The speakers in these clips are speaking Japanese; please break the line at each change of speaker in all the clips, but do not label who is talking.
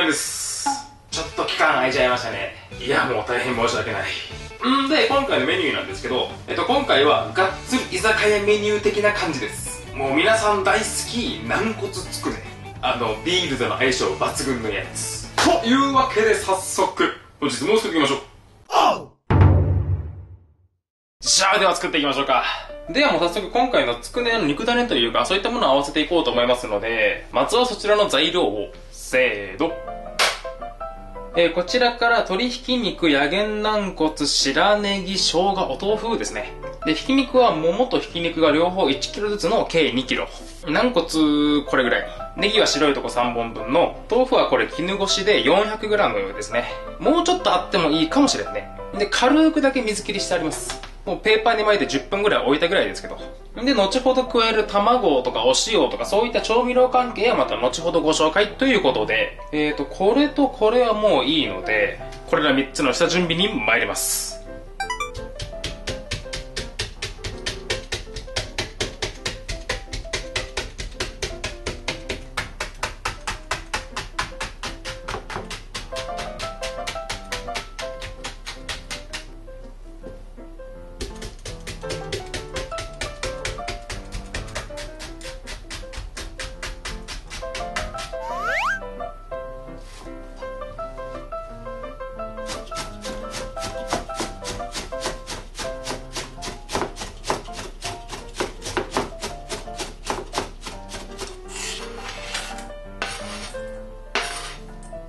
です。ちょっと期間空いちゃいましたね。いや、もう大変申し訳ない。で、今回のメニューなんですけど、今回はがっつり居酒屋メニュー的な感じです。もう皆さん大好き軟骨つくね、ビールとの相性抜群のやつというわけで、早速本日も作っていきましょう。じゃあ、では作っていきましょうか。ではもう早速今回のつくねの肉だねというか、そういったものを合わせていこうと思いますので、まずはそちらの材料をせーの。こちらから鶏ひき肉、やげん軟骨、白ネギ、生姜、お豆腐ですね。で、ひき肉はももとひき肉が両方 1kg ずつの計 2kg。軟骨これぐらい。ネギは白いとこ3本分の、豆腐はこれ絹ごしで 400g ですね。もうちょっとあってもいいかもしれんね。で、軽くだけ水切りしてあります。もうペーパーに巻いて10分ぐらい置いたぐらいですけど。で、後ほど加える卵とかお塩とかそういった調味料関係はまた後ほどご紹介ということで、これとこれはもういいので、これら3つの下準備に参ります。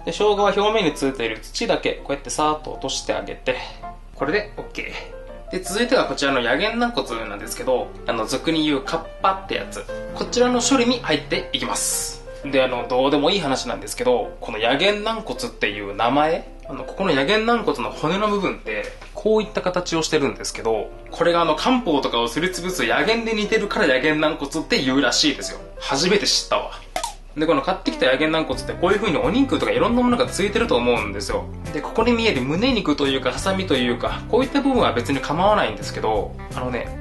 で、生姜は表面についている土だけこうやってさーっと落としてあげて、これで OK。 で、続いてはこちらのやげん軟骨なんですけど、俗に言うカッパってやつ、こちらの処理に入っていきます。で、どうでもいい話なんですけど、このやげん軟骨っていう名前、ここのやげん軟骨の骨の部分ってこういった形をしてるんですけど、これが漢方とかをすりつぶすやげんで似てるからやげん軟骨って言うらしいですよ。初めて知ったわ。で、この買ってきたやげん軟骨ってこういう風にお肉とかいろんなものがついてると思うんですよ。で、ここに見える胸肉というかハサミというか、こういった部分は別に構わないんですけど、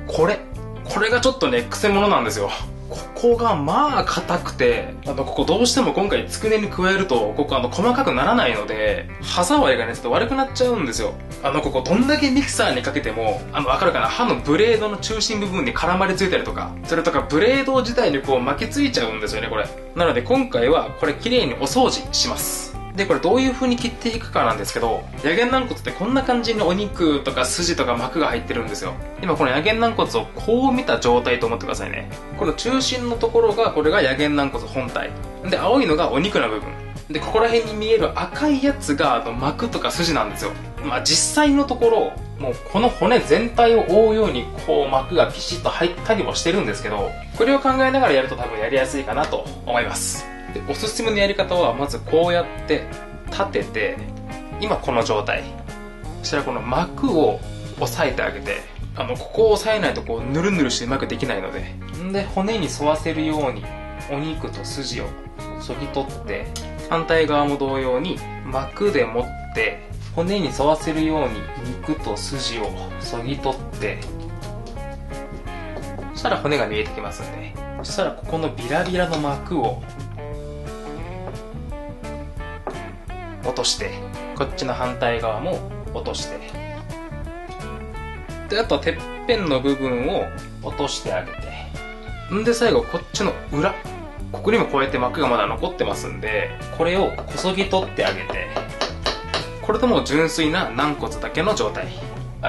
これがちょっとね、クセモノなんですよ。ここがまあ硬くて、ここどうしても今回つくねに加えると、ここ細かくならないので、歯触りがね、ちょっと悪くなっちゃうんですよ。ここどんだけミキサーにかけても、わかるかな、刃のブレードの中心部分に絡まりついたりとか、それとかブレード自体にこう巻きついちゃうんですよね、これ。なので今回はこれ綺麗にお掃除します。で、これどういう風に切っていくかなんですけど、やげん軟骨ってこんな感じにお肉とか筋とか膜が入ってるんですよ。今このやげん軟骨をこう見た状態と思ってくださいね。この中心のところが、これがやげん軟骨本体。で、青いのがお肉の部分。で、ここら辺に見える赤いやつが膜とか筋なんですよ。まあ実際のところ、もうこの骨全体を覆うようにこう膜がピシッと入ったりもしてるんですけど、これを考えながらやると多分やりやすいかなと思います。で、おすすめのやり方はまずこうやって立てて、今この状態、そしたらこの膜を押さえてあげて、ここを押さえないとこうヌルヌルしてうまくできないので、で骨に沿わせるようにお肉と筋をそぎ取って、反対側も同様に膜で持って骨に沿わせるように肉と筋をそぎ取って、そしたら骨が見えてきますんで、そしたらここのビラビラの膜を落として、こっちの反対側も落として、で、あとはてっぺんの部分を落としてあげて、んで最後こっちの裏、ここにもこうやって膜がまだ残ってますんで、これをこそぎ取ってあげて、これでもう純粋な軟骨だけの状態。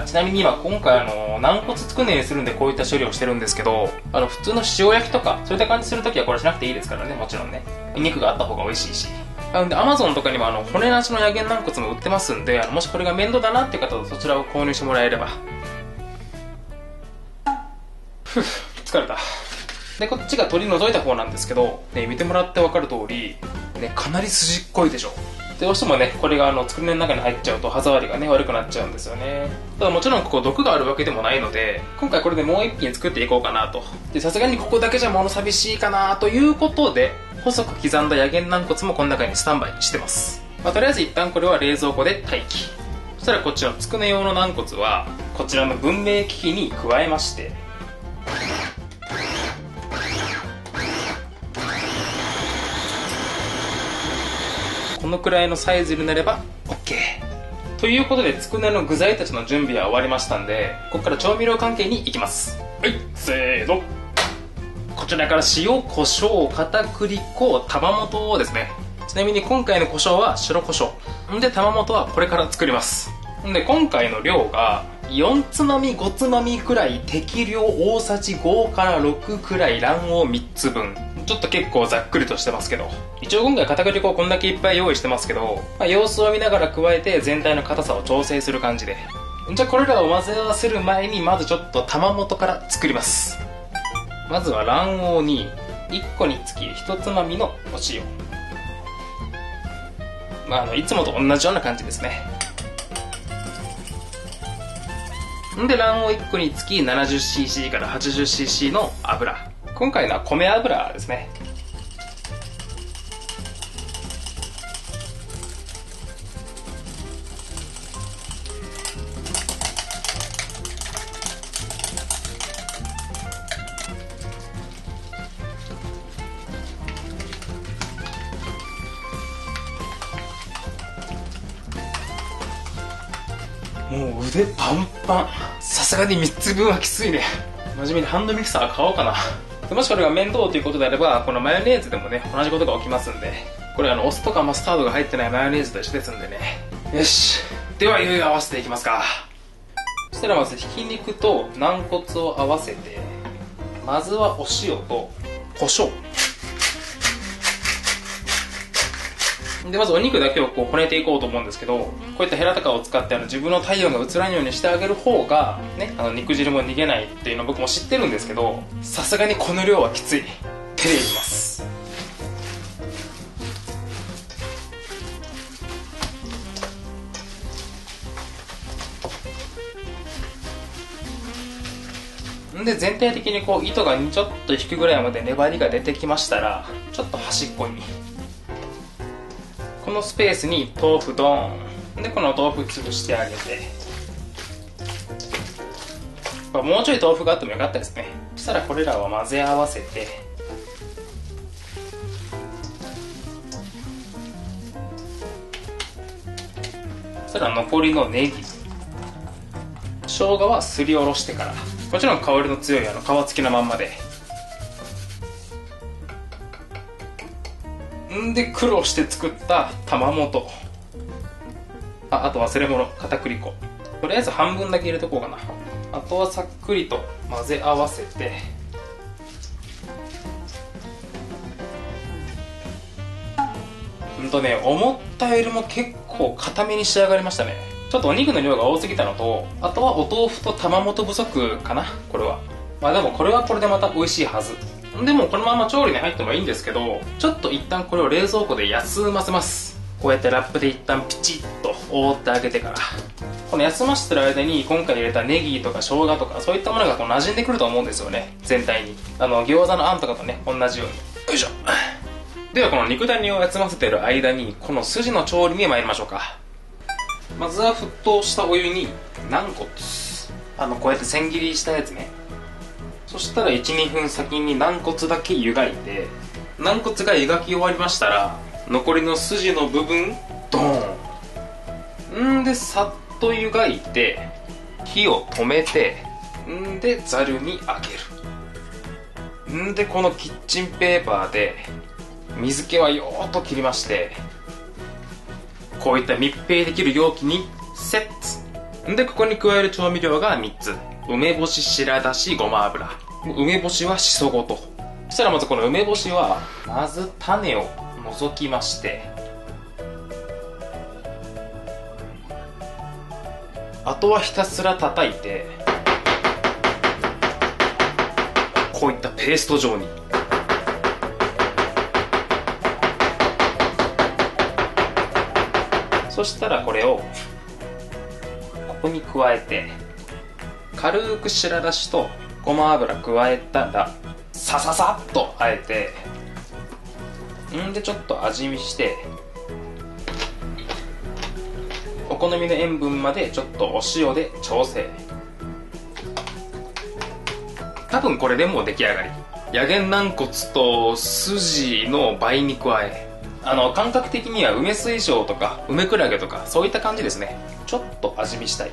ちなみに今回軟骨つくねにするんでこういった処理をしてるんですけど、普通の塩焼きとかそういった感じするときはこれしなくていいですからね、もちろんね。肉があった方が美味しいし。で、Amazon とかにも骨なしのやげん軟骨も売ってますんで、もしこれが面倒だなっていう方はそちらを購入してもらえれば。疲れた。で、こっちが取り除いた方なんですけど、ね、見てもらって分かる通り、ね、かなり筋っこいでしょ。どうしてもね、これがつくねの中に入っちゃうと歯触りがね、悪くなっちゃうんですよね。ただもちろんここ毒があるわけでもないので、今回これでもう一品作っていこうかなと。で、さすがにここだけじゃ物寂しいかなということで、細く刻んだやげん軟骨もこの中にスタンバイしてます。とりあえず一旦これは冷蔵庫で待機。そしたらこっちのつくね用の軟骨は、こちらの分明機器に加えまして、このくらいのサイズになれば OK ということで、つくねの具材たちの準備は終わりましたんで、ここから調味料関係に行きます。はい、せーの。こちらから塩、胡椒、片栗粉、玉元ですね。ちなみに今回の胡椒は白胡椒で、玉元はこれから作ります。で、今回の量が4つまみ5つまみくらい、適量大さじ5から6くらい、卵黄3つ分。ちょっと結構ざっくりとしてますけど、一応今回片栗粉をこんだけいっぱい用意してますけど、様子を見ながら加えて全体の硬さを調整する感じで。じゃあこれらを混ぜ合わせる前に、まずちょっと玉元から作ります。まずは卵黄に1個につき1つまみのお塩、いつもと同じような感じですね。で、卵黄1個につき 70cc から 80cc の油。今回のは米油ですね。もう腕パンパン。さすがに3つ分はきついね。真面目にハンドミキサー買おうかな。もしこれが面倒ということであれば、このマヨネーズでもね、同じことが起きますんで、これお酢とかマスタードが入ってないマヨネーズと一緒ですんでね。よし。では、いよいよ合わせていきますか。そしたらまずひき肉と軟骨を合わせて、まずはお塩と胡椒。で、まずお肉だけをこねていこうと思うんですけど、こういったヘラとかを使って自分の体温が映らんようにしてあげる方がね、肉汁も逃げないっていうの僕も知ってるんですけど、さすがにこの量はきつい。手でいきます。で、全体的に糸がちょっと引くぐらいまで粘りが出てきましたら、ちょっと端っこにこのスペースに豆腐ドーンで、この豆腐潰してあげて、もうちょい豆腐があってもよかったですね。そしたらこれらを混ぜ合わせて、そしたら残りのネギ、生姜はすりおろしてから、もちろん香りの強い皮付きのまんまで、で、苦労して作った玉元、あと忘れ物、片栗粉。とりあえず半分だけ入れとこうかな。あとはさっくりと混ぜ合わせて、思ったよりも結構固めに仕上がりましたね。ちょっとお肉の量が多すぎたのと、あとはお豆腐と玉元不足かな、これは。でもこれはこれでまた美味しいはず。でもこのまま調理に入ってもいいんですけど、ちょっと一旦これを冷蔵庫で休ませます。こうやってラップで一旦ピチッと覆ってあげてから、この休ませてる間に今回入れたネギとか生姜とかそういったものが馴染んでくると思うんですよね、全体に。餃子のあんとかとね、同じように。よいしょ。ではこの肉ダネを休ませてる間に、この筋の調理に参りましょうか。まずは沸騰したお湯に軟骨、こうやって千切りしたやつね。そしたら 1,2 分先に軟骨だけ湯がいて、軟骨が湯がき終わりましたら、残りの筋の部分ドーンでさっと湯がいて、火を止めて、でざるにあげる。でこのキッチンペーパーで水気はよーっと切りまして、こういった密閉できる容器にセットで、ここに加える調味料が3つ。梅干し、白だし、ごま油。梅干しはしそごと。そしたらまずこの梅干しは、まず種を除きまして、あとはひたすら叩いて、こういったペースト状に。そしたらこれをここに加えて、軽く白だしとごま油加えたらさささっとあえて、でちょっと味見して、お好みの塩分までちょっとお塩で調整。多分これでもう出来上がり。野源軟骨と筋の倍に加え、感覚的には梅水晶とか梅クラゲとかそういった感じですね。ちょっと味見したい。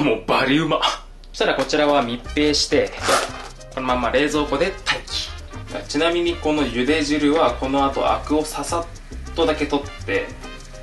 もうバリうま。そしたらこちらは密閉してこのまま冷蔵庫で待機。ちなみにこの茹で汁はこの後アクをささっとだけ取って、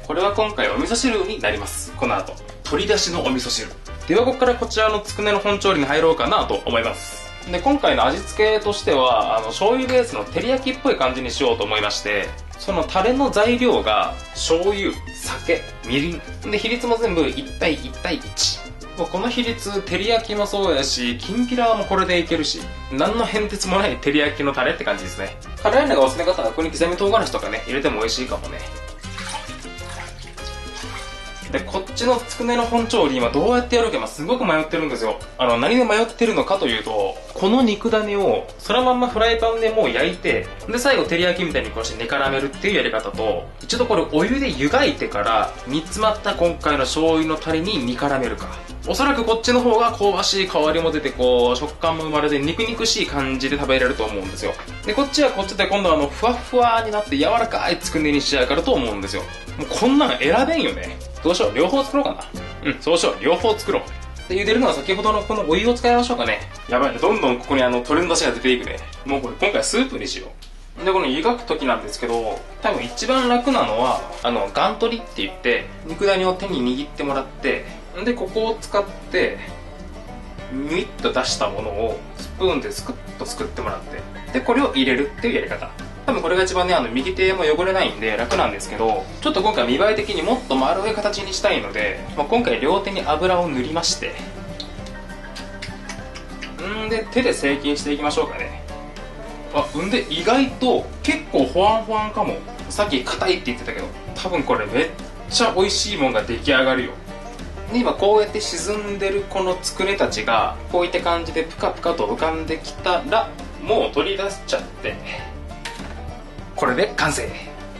これは今回お味噌汁になります。この後取り出しのお味噌汁では、ここからこちらのつくねの本調理に入ろうかなと思います。で、今回の味付けとしては醤油ベースの照り焼きっぽい感じにしようと思いまして、そのタレの材料が醤油、酒、みりんで、比率も全部1対1対1。この比率、照り焼きもそうやし、きんぴらもこれでいけるし、何の変哲もない照り焼きのタレって感じですね。辛いのがおすすめ方はここに刻み唐辛子とかね、入れても美味しいかもね。で、こっちのつくねの本調理、今どうやってやるかすごく迷ってるんですよ。何で迷ってるのかというと、この肉種をそのまんまフライパンでもう焼いて、で、最後照り焼きみたいにこうして煮絡めるっていうやり方と、一度これお湯で湯がいてから煮詰まった今回の醤油のタレに煮絡めるか。おそらくこっちの方が香ばしい香りも出て、こう食感も生まれて肉々しい感じで食べれると思うんですよ。で、こっちはこっちで今度ふわふわになって柔らかいつくねに仕上がると思うんですよ。もうこんなん選べんよね。どうしよう、両方作ろうかな。そうしよう、両方作ろう。で、茹でるのは先ほどのこのお湯を使いましょうかね。やばいね、どんどんここに鶏の出汁が出ていくね。もうこれ今回スープにしよう。で、この湯がく時なんですけど、多分一番楽なのはガン取りって言って肉ダネを手に握ってもらって、でここを使ってミュイッと出したものをスプーンですくっとすくってもらって、でこれを入れるっていうやり方。多分これが一番ね、右手も汚れないんで楽なんですけど、ちょっと今回見栄え的にもっと丸い形にしたいので、今回両手に油を塗りまして、で手で成形していきましょうかね。で意外と結構ホワンホワンかも。さっき硬いって言ってたけど、多分これめっちゃ美味しいもんが出来上がるよ。で、今こうやって沈んでるこのつくねたちがこういった感じでプカプカと浮かんできたら、もう取り出しちゃって、これで完成。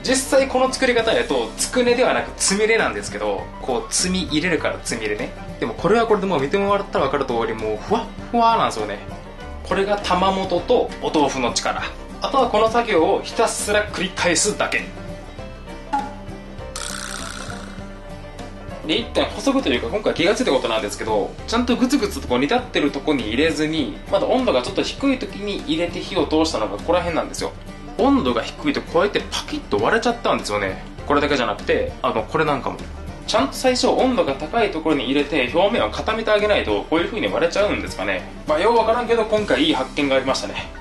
実際この作り方やとつくねではなくつみれなんですけど、こう積み入れるからつみれね。でもこれはこれでもう見てもらったら分かる通り、もうふわっふわなんですよね。これが玉元とお豆腐の力。あとはこの作業をひたすら繰り返すだけで、一点補足というか今回気がついたことなんですけど、ちゃんとグツグツとこう煮立ってるとこに入れずに、まだ温度がちょっと低い時に入れて火を通したのがここら辺なんですよ。温度が低いとこうやってパキッと割れちゃったんですよね。これだけじゃなくてこれなんかもちゃんと最初温度が高いところに入れて表面を固めてあげないとこういう風に割れちゃうんですかね。ようわからんけど今回いい発見がありましたね。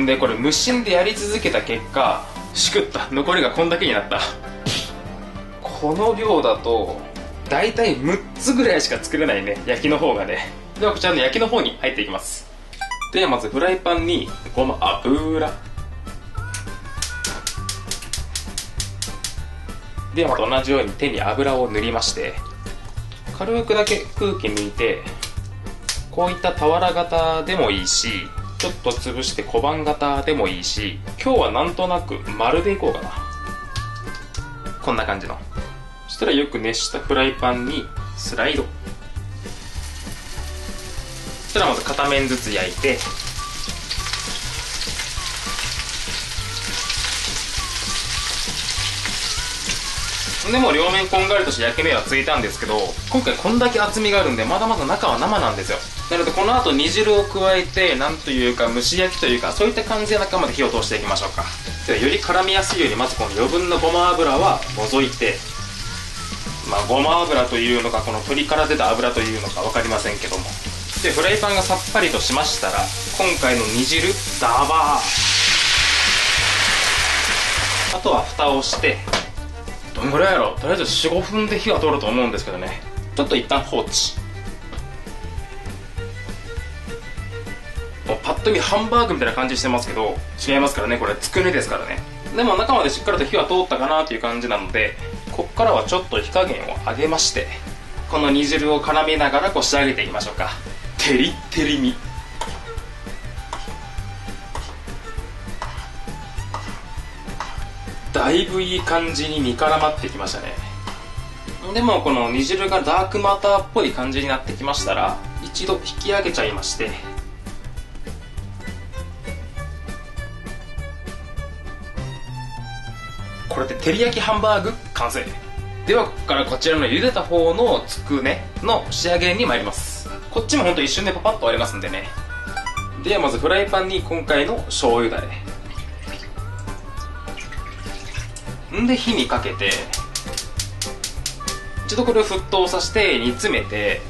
でこれ無心でやり続けた結果、しくった残りがこんだけになった。この量だとだいたい6つぐらいしか作れないね、焼きの方がね。ではこちらの焼きの方に入っていきます。ではまずフライパンにごま油ではまた同じように手に油を塗りまして、軽くだけ空気抜いて、こういった俵型でもいいし、ちょっと潰して小判型でもいいし、今日はなんとなく丸でいこうかな。こんな感じの。そしたらよく熱したフライパンにスライド。そしたらまず片面ずつ焼いて、でも両面こんがりとして焼き目はついたんですけど、今回こんだけ厚みがあるんでまだまだ中は生なんですよ。なのでこの後煮汁を加えて、なんというか蒸し焼きというか、そういった感じで中まで火を通していきましょうか。ではより絡みやすいように、まずこの余分なごま油は除いて、ごま油というのかこの鶏から出た油というのか分かりませんけども、でフライパンがさっぱりとしましたら、今回の煮汁ダバー、あとは蓋をして、どんぐらいやろ、とりあえず 4,5 分で火が通ると思うんですけどね。ちょっと一旦放置。もうパッと見ハンバーグみたいな感じしてますけど、違いますからね、これつくねですからね。でも中までしっかりと火は通ったかなという感じなので、こっからはちょっと火加減を上げまして、この煮汁を絡めながらこう仕上げていきましょうか。テリッテリにだいぶいい感じに煮絡まってきましたね。でもこの煮汁がダークマターっぽい感じになってきましたら、一度引き上げちゃいまして、これで照り焼きハンバーグ完成。ではここからこちらの茹でた方のつくねの仕上げに参ります。こっちもほんと一瞬でパパッと終わりますんでね。ではまずフライパンに今回の醤油だれで火にかけて、一度これを沸騰させて煮詰めて、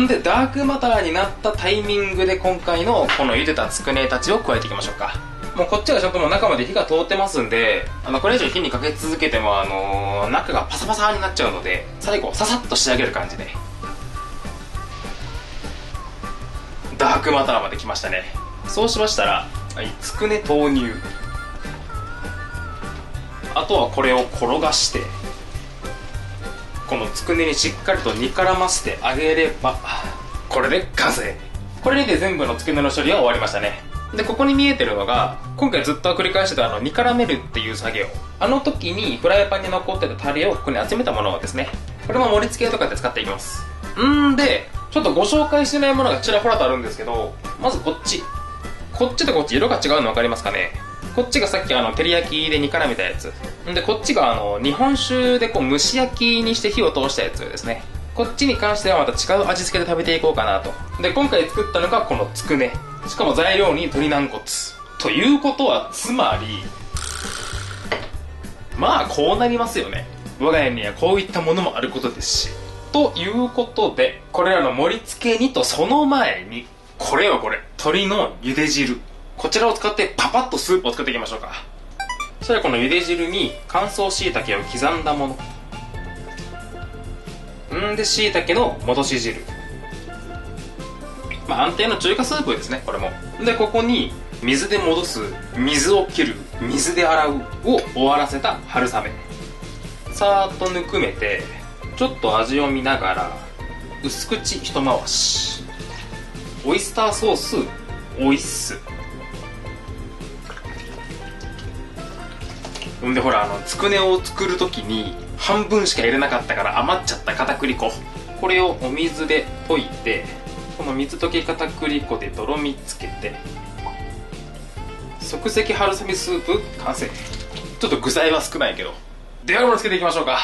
でダークマターになったタイミングで今回のこの茹でたつくねたちを加えていきましょうか。もうこっちがちゃんともう中まで火が通ってますんで、これ以上火にかけ続けても中がパサパサになっちゃうので、最後ささっと仕上げる感じで。ダークマターまで来ましたね。そうしましたら、はい、つくね投入。あとはこれを転がして、このつくねにしっかりと煮絡ませてあげれば、これで完成。これで全部のつくねの処理は終わりましたね。でここに見えてるのが、今回ずっと繰り返してた煮絡めるっていう作業。あの時にフライパンに残ってたタレをここに集めたものですね。これも盛り付けとかで使っていきます。でちょっとご紹介してないものがちらほらとあるんですけど、まずこっちとこっち色が違うの分かりますかね。こっちがさっき照り焼きで煮絡めたやつで、こっちが日本酒でこう蒸し焼きにして火を通したやつですね。こっちに関してはまた違う味付けで食べていこうかなと。で今回作ったのがこのつくね、しかも材料に鶏軟骨ということは、つまりまあこうなりますよね。我が家にはこういったものもあることですし、ということでこれらの盛り付けにとその前にこれ鶏の茹で汁、こちらを使ってパパッとスープを作っていきましょうか。そしたらこの茹で汁に乾燥しいたけを刻んだもので、しいたけの戻し汁、安定の中華スープですね、これも。でここに水で戻す、水を切る、水で洗うを終わらせた春雨、さーっとぬくめてちょっと味を見ながら薄口一回し、オイスターソースオイスで、ほらつくねを作るときに半分しか入れなかったから余っちゃった片栗粉、これをお水で溶いて、この水溶き片栗粉でとろみつけて、即席春雨スープ完成。ちょっと具材は少ないけど、では盛り付けていきましょうか。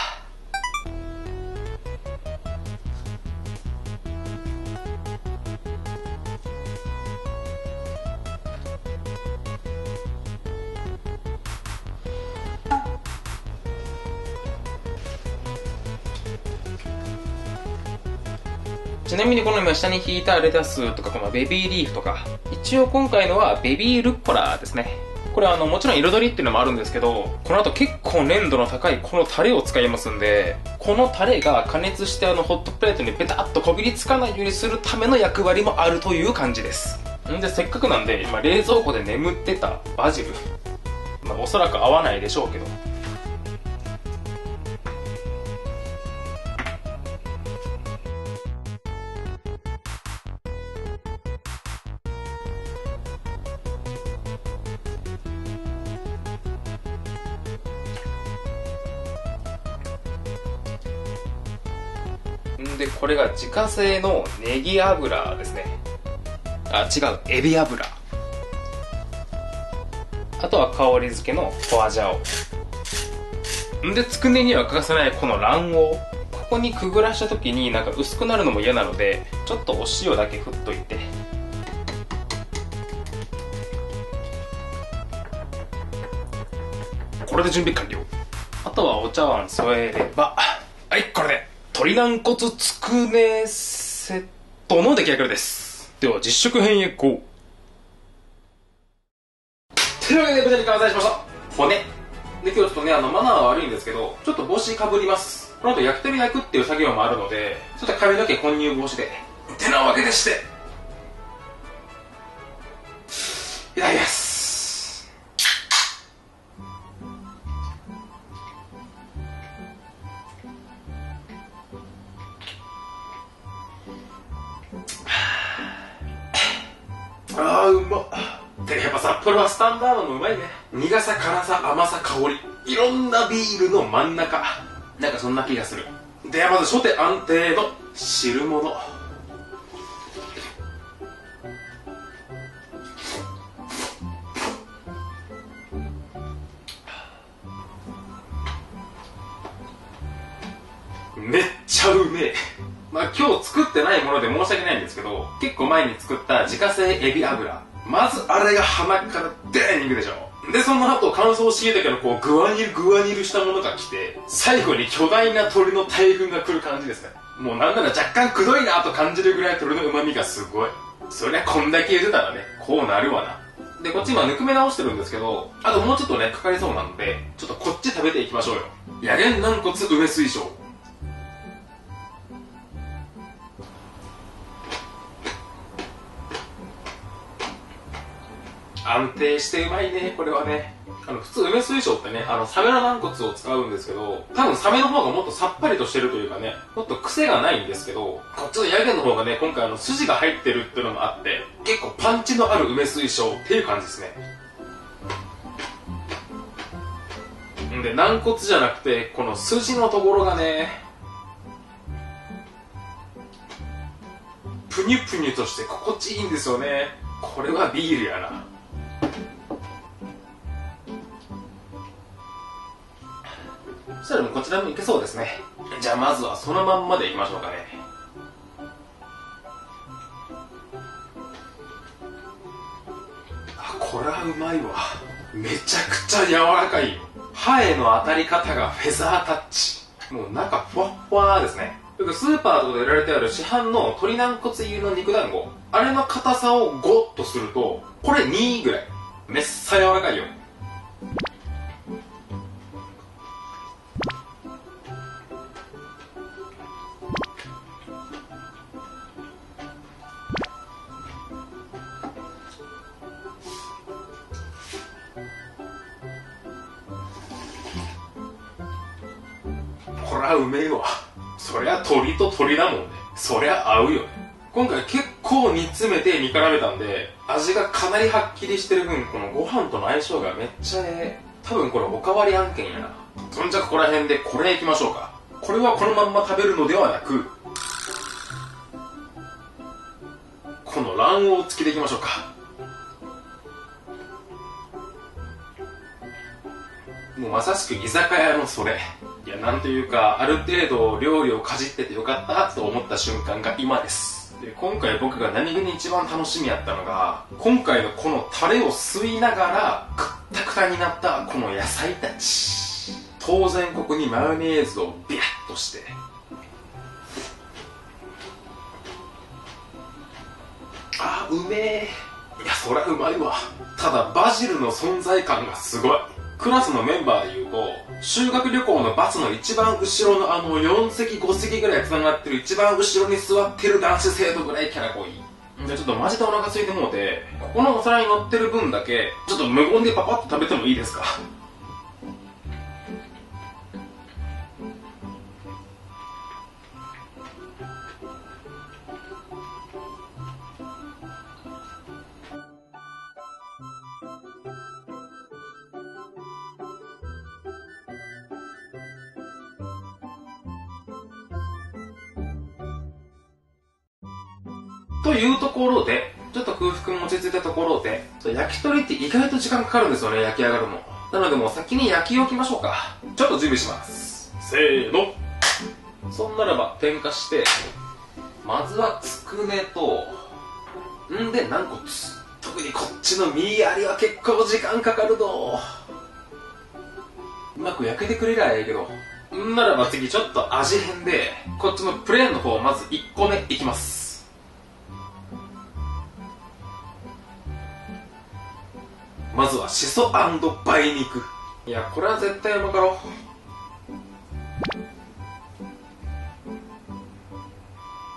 ちなみにこの今下に引いたレタスとかこのベビーリーフとか、一応今回のはベビールッコラですね。これはもちろん彩りっていうのもあるんですけど、この後結構粘度の高いこのタレを使いますんで、このタレが加熱してホットプレートにベタッとこびりつかないようにするための役割もあるという感じです。でせっかくなんで今冷蔵庫で眠ってたバジル、おそらく合わないでしょうけど、でこれが自家製のネギ油ですね。違う、エビ油。あとは香り付けのホアジャオで、つくねには欠かせないこの卵黄、ここにくぐらした時になんか薄くなるのも嫌なので、ちょっとお塩だけ振っといて、これで準備完了。あとはお茶碗添えれば、はい、これで鶏軟骨つくねセットの出来上がりです。では実食編へ行こう。というわけでこちらに完成しました。骨で、今日ちょっとねマナーは悪いんですけど、ちょっと帽子かぶります。この後焼き鳥焼くっていう作業もあるので、ちょっと髪の毛混入防止でてなわけでして、いただきます。うまっ。でやっぱ札幌はスタンダードのうまいね。苦さ、辛さ、甘さ、香り、いろんなビールの真ん中、なんかそんな気がする。ではまず初手安定の汁物。めっちゃうめえ。まあ今日作ってないもので申し訳ないんですけど、結構前に作った自家製エビ油。まずあれが鼻からデーンいくでしょ。で、その後乾燥しいたけのこうグワニルグワニルしたものが来て、最後に巨大な鶏の大群が来る感じですね。もうなんなら若干くどいなと感じるぐらい鶏の旨味がすごい。そりゃこんだけ茹でたらね、こうなるわな。で、こっち今ぬくめ直してるんですけど、あともうちょっとね、かかりそうなので、ちょっとこっち食べていきましょうよ。野源軟骨梅水晶。安定してうまいね、これはね。普通梅水晶ってね、サメの軟骨を使うんですけど、多分サメの方がもっとさっぱりとしてるというかね、もっと癖がないんですけど、こっちのヤゲの方がね、今回筋が入ってるっていうのもあって、結構パンチのある梅水晶っていう感じですね。んで、軟骨じゃなくて、この筋のところがね、プニュプニュとして心地いいんですよね。これはビールやな。そしたらもうこちらもいけそうですね。じゃあまずはそのまんまでいきましょうかね。あ、これはうまいわ。めちゃくちゃ柔らかいよ。歯への当たり方がフェザータッチ。もう中ふわっふわですね。よくスーパーとかで売られてある市販の鶏軟骨入りの肉団子、あれの硬さをゴッとすると、これ2ぐらい。めっさ柔らかいよ。これはうめえわ。そりゃ鶏と鶏だもんね。そりゃ合うよね。今回結構煮詰めて煮絡めたんで、味がかなりはっきりしてる分、このご飯との相性がめっちゃ多分これおかわり案件やな。そんじゃここら辺でこれいきましょうか。これはこのまんま食べるのではなく、この卵黄付きでいきましょうか。もうまさしく居酒屋のそれ。いや、なんというか、ある程度料理をかじっててよかったと思った瞬間が今です。で、今回僕が何気に一番楽しみやったのが、今回のこのタレを吸いながらくったくたになったこの野菜たち。当然ここにマヨネーズをビャッとして、あーうめえ。いや、そりゃうまいわ。ただバジルの存在感がすごい。クラスのメンバーで言うと、修学旅行のバスの一番後ろの4席5席ぐらい繋がってる一番後ろに座ってる男子生徒ぐらいキャラ濃い。じゃあちょっとマジでお腹空いてもうて、ここのお皿に乗ってる分だけちょっと無言でパパッと食べてもいいですか？というところで、ちょっと空腹も落ち着いたところで、焼き鳥って意外と時間かかるんですよね、焼き上がるの。なのでもう先に焼き置きましょうか。ちょっと準備します。せーの。そんならば点火して、まずはつくねと、んで軟骨。特にこっちの身ありは結構時間かかるぞ。うまく焼けてくれりゃええけど。んならば次ちょっと味変で、こっちのプレーンの方まず1個目いきます。まずはしそ&梅肉。いや、これは絶対うまかろ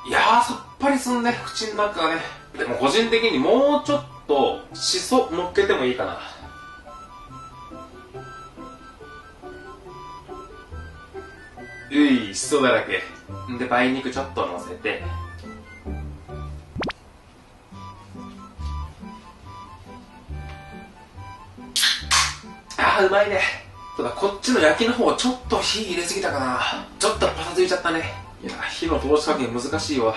う。いやー、さっぱりすんね、口の中がね。でも個人的にもうちょっとしそ乗っけてもいいかな。しそだらけ。で、梅肉ちょっと乗せて。あー、うまいね。ただこっちの焼きの方ちょっと火入れすぎたかな。ちょっとパサついちゃったね。いや、火の通し加減難しいわ。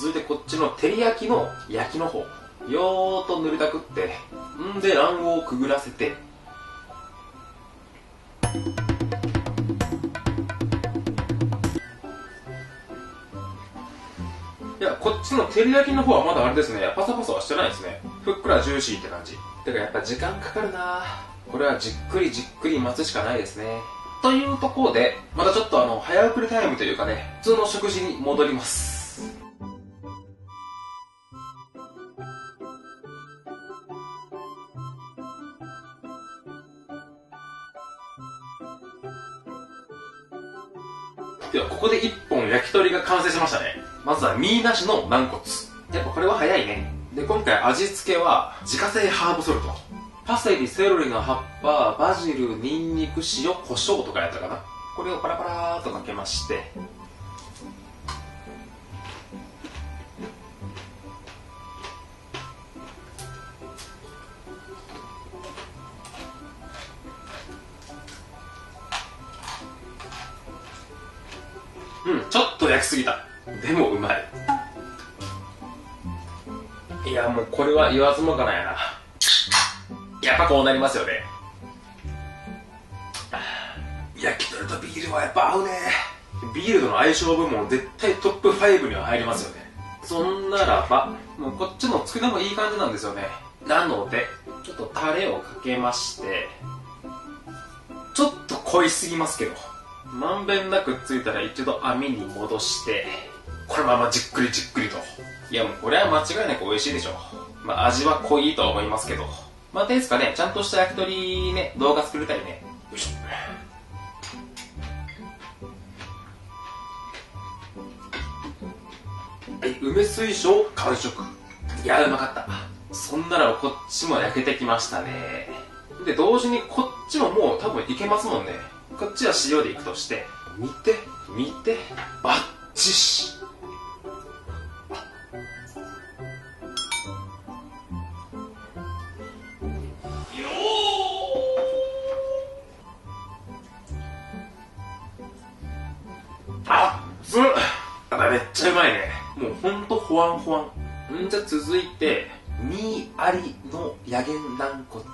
続いてこっちの照り焼きの焼きの方。よーっと塗りたくって、んで卵黄をくぐらせて、いや、こっちの照り焼きの方はまだあれですね。パサパサはしてないですね。ふっくらジューシーって感じ。てかやっぱ時間かかるな。これはじっくりじっくり待つしかないですね。というところで、またちょっと早送りタイムというかね、普通の食事に戻ります。ではここで1本焼き鳥が完成しましたね。まずは身なしの軟骨。やっぱこれは早いね。で、今回味付けは自家製ハーブソルト。パセリ、セロリの葉っぱ、バジル、ニンニク、塩、胡椒とかやったかな。これをパラパラーっとかけまして、ちょっと焼きすぎた。でもうまい。いや、もうこれは言わずもがなやな。やっぱこうなりますよね。焼き鳥とビールはやっぱ合うね。ビールとの相性部門絶対トップ5には入りますよね。そんならば、もうこっちのつくねもいい感じなんですよね。なので、ちょっとタレをかけまして、ちょっと濃いすぎますけど、まんべんなくついたら一度網に戻して、このままじっくりじっくりと。いやもうこれは間違いなく美味しいでしょ。まあ味は濃いとは思いますけど。またいつかね、ちゃんとした焼き鳥ね、動画作りたいね。よいしょ。はい、梅水晶完食。いや、うまかった。そんならこっちも焼けてきましたね。で、同時にこっちももう多分いけますもんね。こっちは塩でいくとして、見て、バッチシ。あっつっ。めっちゃうまいね。もうほんとほわんほわん。じゃあ続いて、身ありのヤゲン軟骨。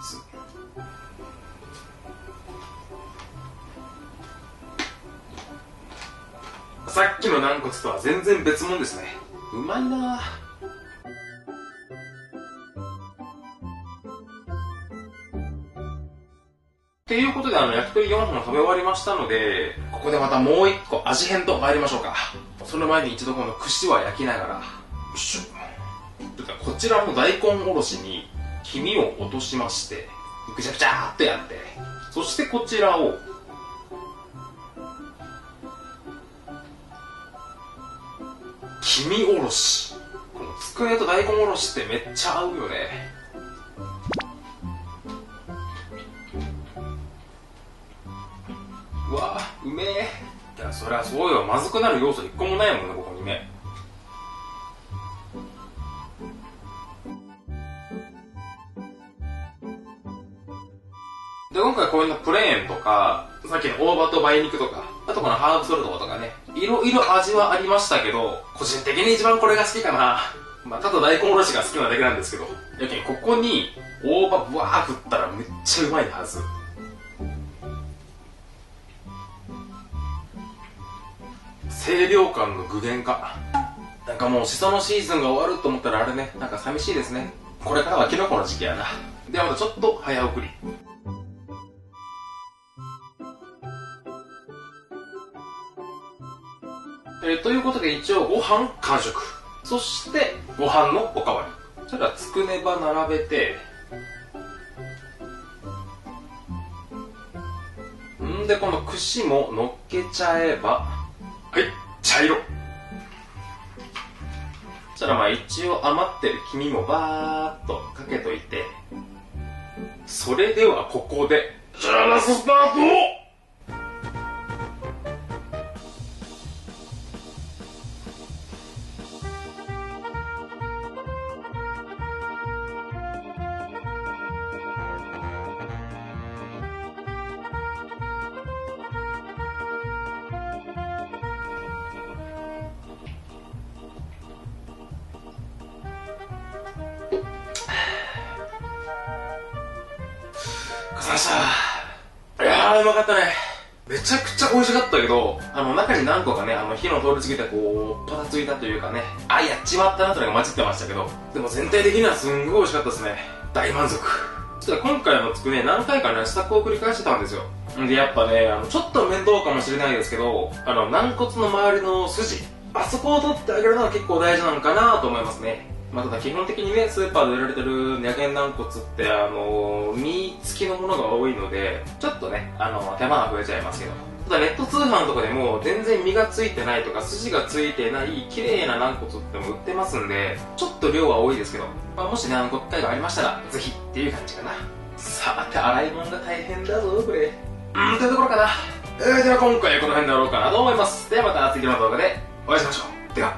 さっきの軟骨とは全然別物ですね。うまいなぁ。っていうことで焼き鳥4本食べ終わりましたので、ここでまたもう1個味変と参りましょうか。その前に一度この串は焼きながら、よいしょ。こちらの大根おろしに黄身を落としまして、ぐちゃぐちゃーっとやって、そしてこちらを黄身おろし。このつくねと大根おろしってめっちゃ合うよね。うわぁ、うめえ。いや、そりゃそうよ。まずくなる要素一個もないもんね、ここにね。で、今回こういうのプレーンとか、さっきの大葉と梅肉とか、あとこのハーブソルトとかね、いろいろ味はありましたけど、個人的に一番これが好きかな。まあ、ただ大根おろしが好きなだけなんですけど、やけんここに大葉ブワー振ったらめっちゃうまいはず。清涼感の具現化。なんかもうシソのシーズンが終わると思ったらあれね、なんか寂しいですね。これからはキノコの時期やな。ではまたちょっと早送り。ということで一応ご飯完食。そしてご飯のおかわり。それではつくねば並べて、でこの串も乗っけちゃえば、はい、茶色。そしたらまあ一応余ってる黄身もバーっとかけといて、それではここでジャラススタート。ました。いやー、うまかったね。めちゃくちゃ美味しかったけど、中に何個かね、火の通り過ぎてこう、パタついたというかね、あ、やっちまったなというのが混じってましたけど、でも全体的にはすんごい美味しかったですね。大満足。実は今回のつくね、何回かね、試作を繰り返してたんですよ。んで、やっぱね、ちょっと面倒かもしれないですけど、軟骨の周りの筋、あそこを取ってあげるのが結構大事なのかなと思いますね。まあ、ただ基本的にね、スーパーで売られてる野犬軟骨って身付きのものが多いので、ちょっとね、手間が増えちゃいますけど。ただネット通販とかでも全然身がついてないとか筋がついてない綺麗な軟骨っても売ってますんで、ちょっと量は多いですけど、まあ、もしね、ご機会がありましたら、ぜひっていう感じかな。さて、洗い物が大変だぞ、これ。というところかな。では今回はこの辺で終わろうかなと思います。ではまた次の動画でお会いしましょう。では。